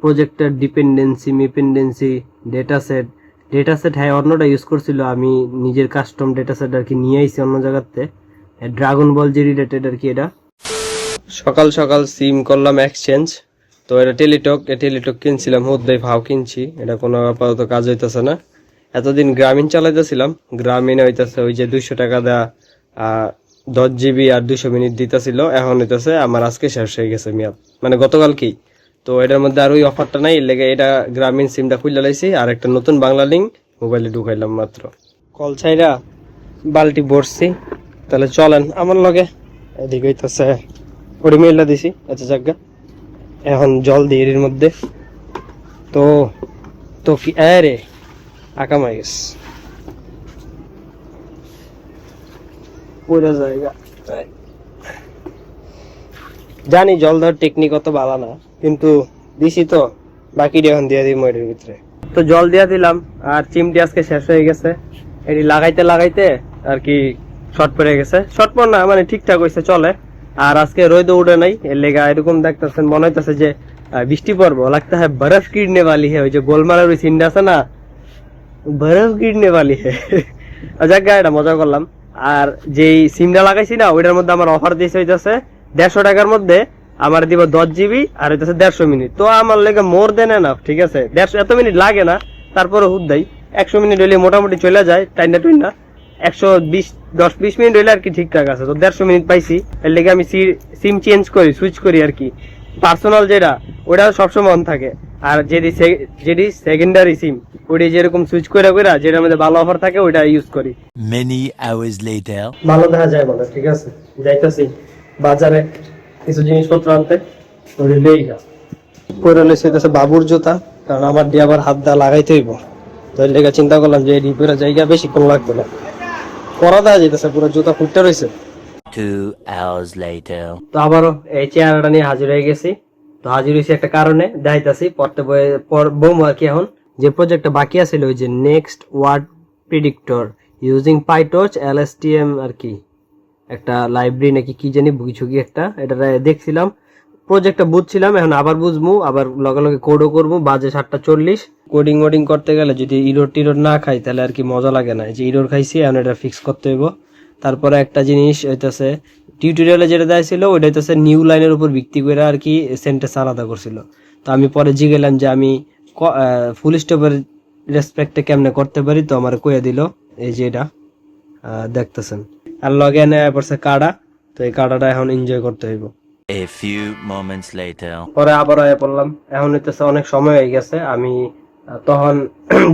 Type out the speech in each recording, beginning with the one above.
Projector dependency মিপেন্ডেন্সি data set হ্যাঁ অন্যটা use করছিল, আমি নিজের কাস্টম ডেটা সেট আর কি নিয়ে আইছি অন্য জায়গাতে, ড্রাগন বল যে রিলেটেড আর কি। এটা সকাল সকাল সিম করলাম এক্সচেঞ্জ। তো এটা টেলিটক কিনছিলাম, হুদ্দাই ভাও কিনছি, এটা কোনো আপাতত কাজ হইতেছে না। এতদিন গ্রামীণ চালাইতেছিলাম, গ্রামীণে হইতেছে ওই যে 200 টাকা দেওয়া 10 জিবি আর 200 মিনিট দিতেছিল, এখন হইতেছে আমার আজকে শেষ হয়ে গেছে মেয়াদ, মানে গতকালকেই। তো এটার মধ্যে আর ওই অফারটা নাই, লেগে এটা গ্রামীণ সিমটা খুলে লাইছি আর একটা নতুন বাংলা লিঙ্ক মোবাইলে ঢুকাইলাম মাত্র। কল ছাইরা বালতি ভরছি, তাহলে চলেন আমার লগে। এদিকে হইতেছে ওটি মেলটা দিছি, আচ্ছা জায়গা এখন জল দিয়ে এর মধ্যে। তো তো কি আরে আকামাই গেছে পুরো জায়গা। জানি জল ধর টেকনিক অত ভালো না, কিন্তু দিছি তো বাকি এখন দিয়ে দিই ময়ের ভিতরে। তো জল দিয়া দিলাম আর চিমটি আজকে শেষ হয়ে গেছে। এটি লাগাইতে লাগাইতে আর কি শর্ট পড়ে গেছে, শর্ট পড় না মানে ঠিকঠাক হয়েছে চলে। আর আজকে রোদ উঠে নাই, এর লেগা এরকম দেখতেছেন মনে হইতেছে যে বৃষ্টি পড়বো, লাগতে হয় বরফ কিড়নে वाली है। ওই যে গোলমালের ওই সিনটা আছে না, বরফ কিড়নে वाली है। যাক এটা মজা করলাম। আর যেই সিমটা লাগাইছি না ওইটার মধ্যে আমার অফার দিয়েছে হইতেছে 150 টাকার মধ্যে আমার দিব 10 জিবি আর হইতেছে 150 মিনিট। তো আমার লেগে মোর দেন এনাফ, ঠিক আছে। 150 এত মিনিট লাগে না, তারপরে হুদ্দাই 100 মিনিট হইলে মোটামুটি চলে যায় টাইনা টুইনা। 120 10-20 মিনিট হইলে আর কি ঠিকঠাক আছে। তো 150 মিনিট পাইছি, এর লেগে আমি সিম চেঞ্জ করি, সুইচ করি আর কি। পার্সোনাল যেটা ওটা সবসময় অন থাকে, আর যেটি সেকেন্ডারি সিম ওটি যেরকম সুইচ করে করে যেটার মধ্যে ভালো অফার থাকে ওইটা ইউজ করি। Many hours later. ভালো দেখা যায় বলে, ঠিক আছে। যাইতাছি বাজারে কিছু জিনিসপত্র আনতে, ওটি লেই গা পরে লইছে বাবুর জুতা, কারণ আমার দিয়ে আবার হাত দা লাগাইতে হইব। তো এর লেগে চিন্তা করলাম যে এটি পরে জায়গা বেশিক্ষণ লাগবে না, পরা দেওয়া যাইতেছে, পুরো জুতা ফুটতে রয়েছে। 2 hours later. তো আবারও এই চেহারাটা নিয়ে হাজির হয়ে গেছি। তো হাজির হয়েছি একটা কারণে, দেখাইতাছি পড়তে বইম আর কি। এখন যে প্রজেক্টটা বাকি আছিল ওই যে next word predictor using PyTorch LSTM আর কি, একটা লাইব্রেরি নাকি কি জানি বুঝুকি একটা, এটা দেখছিলাম, প্রজেক্টটা বুঝছিলাম, এখন আবার বুঝবো, আবার লগে লগে কোডও করবো। বাজে 7:40। কোডিং করতে গেলে যদি ইরোর টিরোর না খাই তাহলে আর কি মজা লাগে না। যে ইরোর খাইছি এখন এটা ফিক্স করতে হইব। তারপরে একটা জিনিস হইতেছে টিউটোরিয়ালে যেটা দেওয়া ছিল ওইটা হইতেছে নিউ লাইনের উপর ভিত্তি করে আর কি সেন্টেন্স আলাদা করছিল। তো আমি পরে জিগেলাম যে আমি ফুল স্টপের রেসপেক্টে কেমনে করতে পারি, তো আমার কইয়া দিল এই যে এটা দেখতেছেন। আর লগে এনে পড়ছে কাড়া, তো এই কাড়াটা এখন এনজয় করতে হইব। A few moments later. পরে আবার আয়া পড়লাম, এখন হইতেছে অনেক সময় হয়ে গেছে। আমি তখন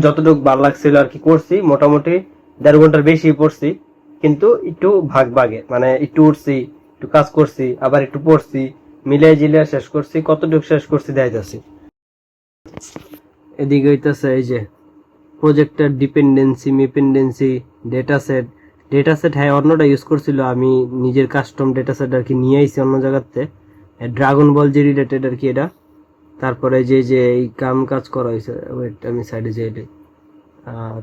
যতটুকু ভালো লাগছিল আর কি করছি, মোটামুটি 1.5 ঘন্টার বেশি পড়ছি, কিন্তু একটু ভাগে মানে একটু উঠছি, একটু কাজ করছি, আবার একটু পড়ছি, মিলিয়ে জিলিয়ে শেষ করছি। কতটুকু শেষ করছি দেখাইতেছি। এদিকে হইতেছে এই যে প্রজেক্টর ডিপেন্ডেন্সি মিপেন্ডেন্সি ডেটা সেট হ্যাঁ অন্যটা ইউজ করছিল, আমি নিজের কাস্টম ডেটা সেট আর কি নিয়ে আইছি অন্য জায়গাতে, ড্রাগন বল যে রিলেটেড আর কি এটা। তারপরে যে এই কাজ করা হয়েছে, ওয়েট আমি সাইডে যে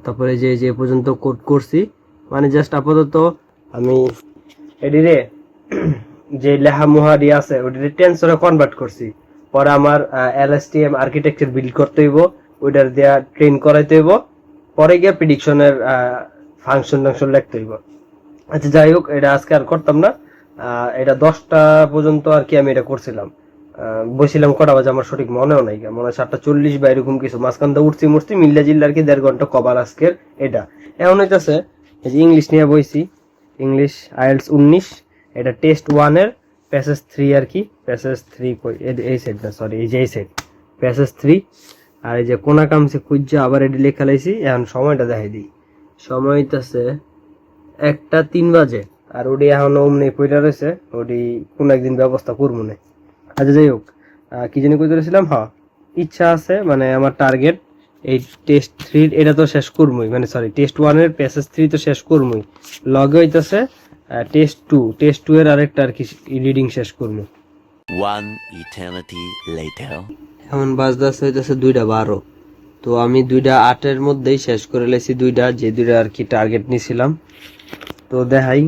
তারপরে যে পর্যন্ত কোড করছি, মানে জাস্ট আপাতত আমি এডিরে যে লেহা মুহারি আছে ওইটারে টেন্সরে কনভার্ট করছি। পরে আমার LSTM আর্কিটেকচার বিল্ড করতে হইব, ওইটার দেয়া ট্রেন করাইতে হইব, পরে গিয়ে প্রেডিকশনের ফাংশন লিখতে হইব। আচ্ছা যাই হোক, এটা আজকে আর করতাম না। এটা 10টা পর্যন্ত আর কি আমি এটা করছিলাম। বসছিলাম কটা বাজে আমার সঠিক মনেও নাই, মনে হয় 7:40 বা এরকম কিছু। মাঝখান দিয়ে উঠছি মিল্লা জিল্লা আর কি 1.5 ঘন্টা কভার আজকের এটা। এখন হইতেছে এই যে ইংলিশ নিয়ে বইছি, ইংলিশ IELTS 19, এটা টেস্ট 1 এর প্যাসেজ 3 আর কি। প্যাসেজ 3 কই এই সাইড না, সরি এই যে এই সাইড প্যাসেজ 3। আর এই যে কোনা কামছে খুঁজা আবার এটি লেখা লাইছি। এখন সময়টা দেখাই দিই, সময় হইতেছে 1:03 বাজে। আর ওটি এখন অমনি পইরা রয়েছে, ওটি কোন একদিন ব্যবস্থা করবো না। আচ্ছা যাই হোক, কি জানি কই ধরেছিলাম, হ্যাঁ ইচ্ছা আছে, মানে আমার টার্গেট এই টেস্ট 3 এটা তো শেষ করবই, মানে সরি টেস্ট 1 এর প্যাসেজ 3 তো শেষ করবই, লগে হইতেছে টেস্ট 2 এর আরেকটা আর কি রিডিং শেষ করবো। 1 eternity later. এখন বাজদাস হইতেছে 2:12। তো আমি 2:08 এর মধ্যেই শেষ করে লেছি দুইটা আর কি টার্গেট নিছিলাম। তো দেখাই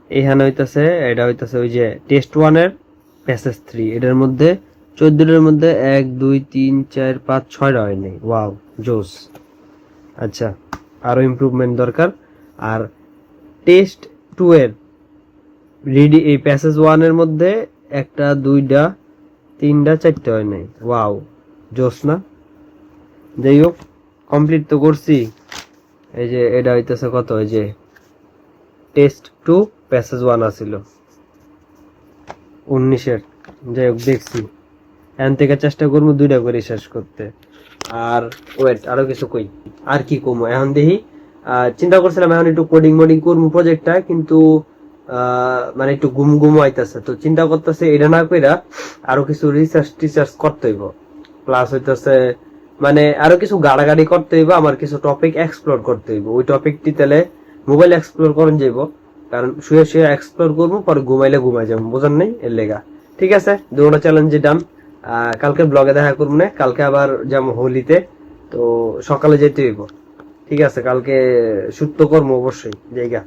এখানে হইতেছে, এটা হইতেছে ওই যে টেস্ট 1 এর প্যাসেজ 3, এটার মধ্যে 14টার মধ্যে 1 2 3 4 5 6টা হয় নাই। ওয়াও, জোস। আচ্ছা, আরো ইমপ্রুভমেন্ট দরকার। আর টেস্ট 2 এর রিডি এই প্যাসেজ 1 এর মধ্যে 1টা 2টা 3টা 4টা হয় নাই। ওয়াও, জোস না? যাই হোক, কমপ্লিট তো করছি। এই যে এটা হইতেছে কত, এই যে টেস্ট 2 প্যাসেজ 1 আছিল 19-এর। যাই হোক, দেখছি। এখান থেকে চেষ্টা করবো 2টা করে শেষ করতে। আর ওয়েট, আরো কিছু কই। আর কি কমো এখন দেখি। চিন্তা করছিলাম এখন একটু কোডিং মোডিং করবো প্রজেক্টটা, কিন্তু মানে একটু গুম গুম আইতাছে। তো চিন্তা করতেছে এটা না কইরা আরো কিছু রিসার্চ টিচার্স করতে হইব। প্লাস হইতেছে মানে আরো কিছু গাড়াগাড়ি করতে হইব, আমার কিছু টপিক এক্সপ্লোর করতে হইব। ওই টপিকটি তাহলে মোবাইল এক্সপ্লোর করেন যাইব, কারণ শুয়ে শুয়ে এক্সপ্লোর করবো, পরে ঘুমাইলে ঘুমাই যাবো, বোঝেন নাই? এর লেগা। ঠিক আছে, দুটো চ্যালেঞ্জে ডান। কালকে ব্লগে দেখা করবো না, কালকে আবার যাবো হোলিতে, তো সকালে যেতে হইব। ঠিক আছে, কালকে শুট তো করবো অবশ্যই, জায়গা।